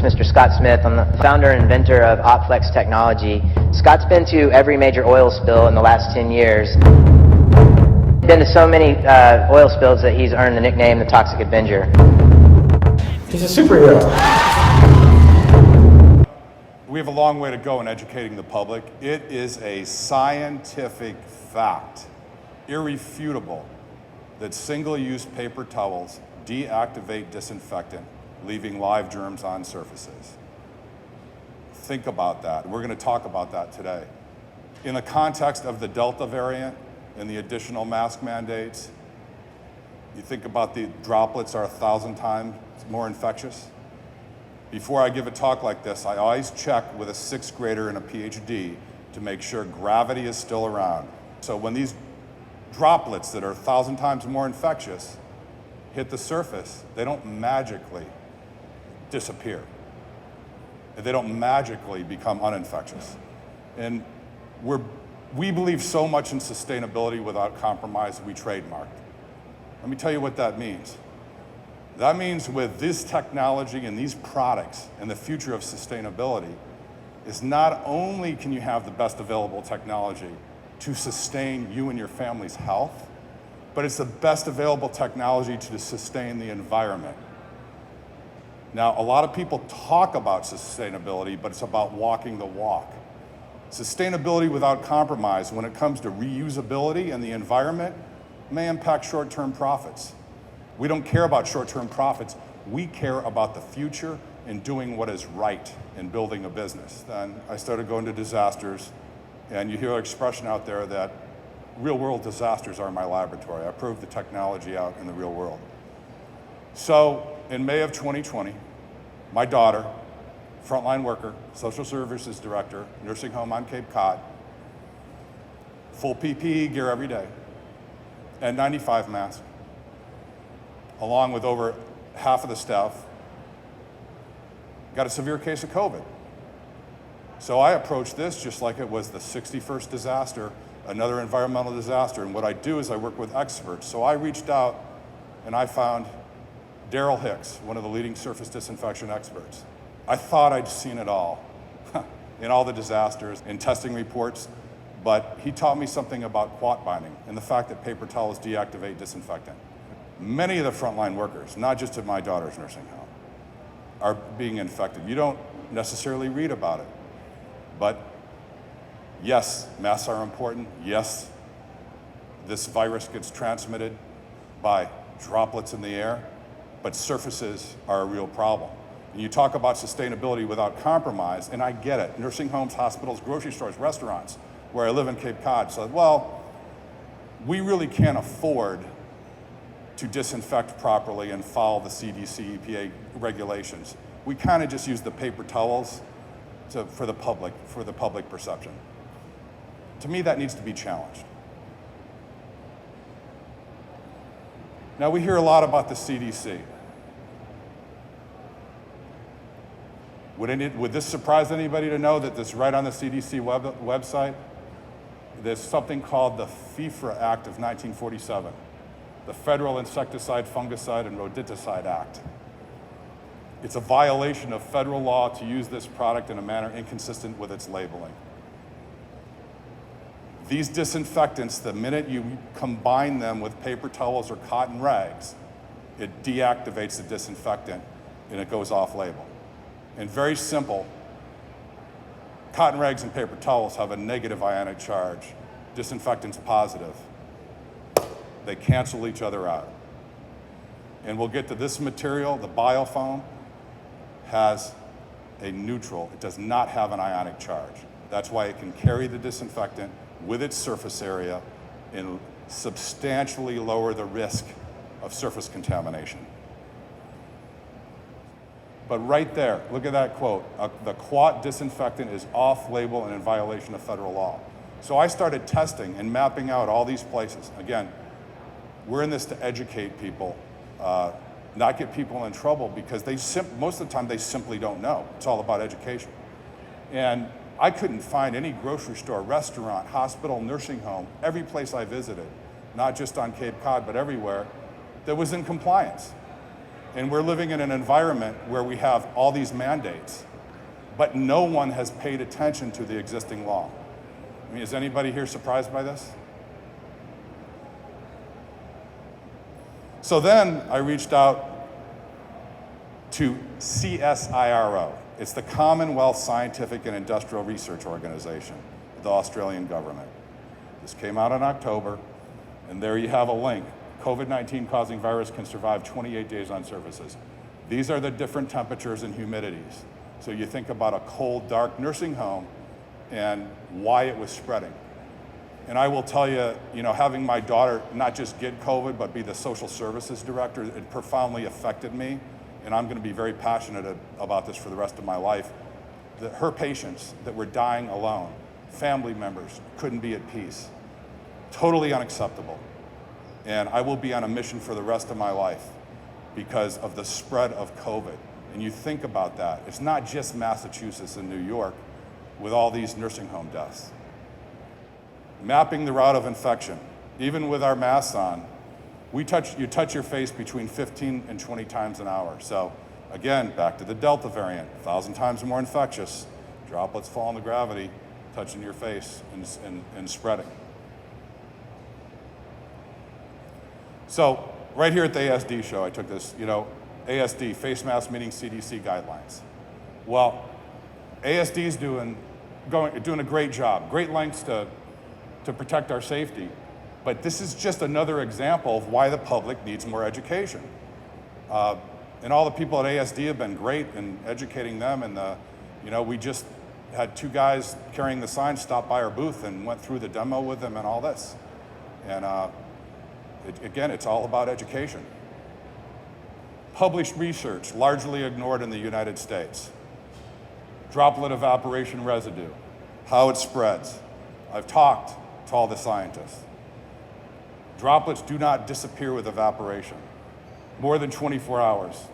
Mr. Scott Smith. I'm the founder and inventor of OpFlex technology. Scott's been to every major oil spill in the last 10 years. Been to so many oil spills that he's earned the nickname the Toxic Avenger. He's a superhero. We have a long way to go in educating the public. It is a scientific fact, irrefutable, that single-use paper towels deactivate disinfectant, leaving live germs on surfaces. Think about that. We're going to talk about that today. In the context of the Delta variant and the additional mask mandates, you think about the droplets are 1,000 times more infectious. Before I give a talk like this, I always check with a 6th grader and a PhD to make sure gravity is still around. So when these droplets that are 1,000 times more infectious hit the surface, they don't magically disappear. They don't magically become uninfectious. And we believe so much in sustainability without compromise, we trademarked. Let me tell you what that means. That means with this technology and these products and the future of sustainability is not only can you have the best available technology to sustain you and your family's health, but it's the best available technology to sustain the environment. Now, a lot of people talk about sustainability, but it's about walking the walk. Sustainability without compromise when it comes to reusability and the environment may impact short-term profits. We don't care about short-term profits. We care about the future and doing what is right in building a business. Then I started going to disasters, and you hear an expression out there that real-world disasters are my laboratory. I proved the technology out in the real world. So in May of 2020, my daughter, frontline worker, social services director, nursing home on Cape Cod, full PPE gear every day, N95 mask, along with over half of the staff, got a severe case of COVID. So I approached this just like it was the 61st disaster, another environmental disaster. And what I do is I work with experts. So I reached out and I found Daryl Hicks, one of the leading surface disinfection experts. I thought I'd seen it all in all the disasters, in testing reports, but he taught me something about quat binding and the fact that paper towels deactivate disinfectant. Many of the frontline workers, not just at my daughter's nursing home, are being infected. You don't necessarily read about it, but yes, masks are important. Yes, this virus gets transmitted by droplets in the air, but surfaces are a real problem. And you talk about sustainability without compromise, and I get it. Nursing homes, hospitals, grocery stores, restaurants, where I live in Cape Cod, said, well, we really can't afford to disinfect properly and follow the CDC, EPA regulations. We kind of just use the paper towels for the public perception. To me, that needs to be challenged. Now, we hear a lot about the CDC. Would this surprise anybody to know that this right on the CDC website? There's something called the FIFRA Act of 1947. The Federal Insecticide, Fungicide, and Rodenticide Act. It's a violation of federal law to use this product in a manner inconsistent with its labeling. These disinfectants, the minute you combine them with paper towels or cotton rags, it deactivates the disinfectant and it goes off label. And very simple, cotton rags and paper towels have a negative ionic charge. Disinfectant's positive. They cancel each other out. And we'll get to this material, the biofoam, has a neutral. It does not have an ionic charge. That's why it can carry the disinfectant with its surface area and substantially lower the risk of surface contamination. But right there, look at that quote. The quat disinfectant is off-label and in violation of federal law. So I started testing and mapping out all these places. Again, we're in this to educate people, not get people in trouble, because most of the time they simply don't know. It's all about education. And I couldn't find any grocery store, restaurant, hospital, nursing home, every place I visited, not just on Cape Cod, but everywhere, that was in compliance. And we're living in an environment where we have all these mandates, but no one has paid attention to the existing law. I mean, is anybody here surprised by this? So then I reached out to CSIRO. It's the Commonwealth Scientific and Industrial Research Organization, the Australian government. This came out in October, and there you have a link. COVID-19 causing virus can survive 28 days on surfaces. These are the different temperatures and humidities. So you think about a cold, dark nursing home and why it was spreading. And I will tell you, having my daughter not just get COVID, but be the social services director, it profoundly affected me. And I'm going to be very passionate about this for the rest of my life. Her patients that were dying alone, family members couldn't be at peace. Totally unacceptable. And I will be on a mission for the rest of my life because of the spread of COVID. And you think about that. It's not just Massachusetts and New York with all these nursing home deaths. Mapping the route of infection. Even with our masks on, you touch your face between 15 and 20 times an hour. So again, back to the Delta variant, 1,000 times more infectious. Droplets fall into gravity, touching your face and spreading. So right here at the ASD show, I took this, ASD, face mask meeting CDC guidelines. Well, ASD is doing a great job, great lengths to protect our safety. But this is just another example of why the public needs more education. And all the people at ASD have been great in educating them. And we just had two guys carrying the signs stop by our booth and went through the demo with them and all this. And again, it's all about education. Published research, largely ignored in the United States. Droplet evaporation residue, how it spreads. I've talked to all the scientists. Droplets do not disappear with evaporation. More than 24 hours.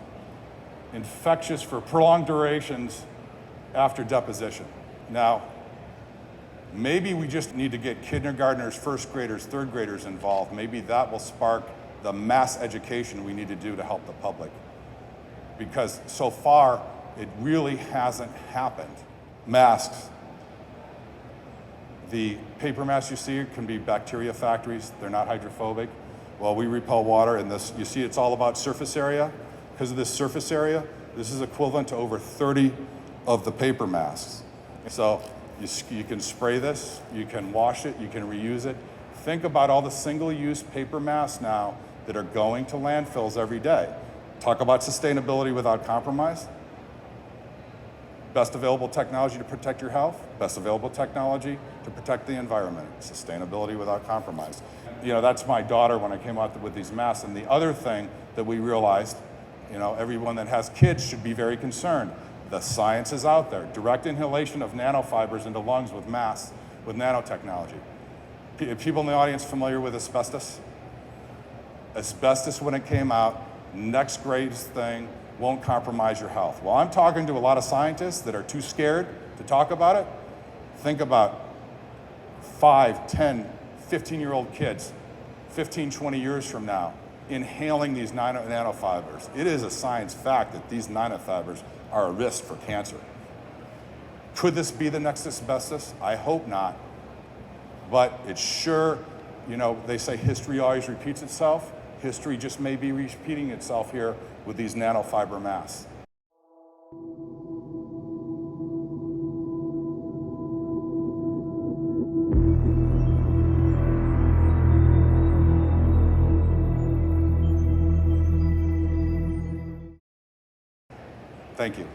Infectious for prolonged durations after deposition. Now, maybe we just need to get kindergartners, first graders, third graders involved. Maybe that will spark the mass education we need to do to help the public. Because so far, it really hasn't happened. Masks. The paper masks you see can be bacteria factories. They're not hydrophobic. Well, we repel water, and this, you see it's all about surface area. Because of this surface area, this is equivalent to over 30 of the paper masks. So you can spray this, you can wash it, you can reuse it. Think about all the single-use paper masks now that are going to landfills every day. Talk about sustainability without compromise. Best available technology to protect your health, best available technology to protect the environment. Sustainability without compromise. That's my daughter when I came out with these masks. And the other thing that we realized, everyone that has kids should be very concerned. The science is out there. Direct inhalation of nanofibers into lungs with masks, with nanotechnology. People in the audience familiar with asbestos? Asbestos, when it came out, next greatest thing, won't compromise your health. Well, I'm talking to a lot of scientists that are too scared to talk about it. Think about 5, 10, 15-year-old kids, 15, 20 years from now, inhaling these nanofibers. It is a science fact that these nanofibers are a risk for cancer. Could this be the next asbestos? I hope not. But it's sure, they say history always repeats itself. History just may be repeating itself here with these nanofiber masks. Thank you.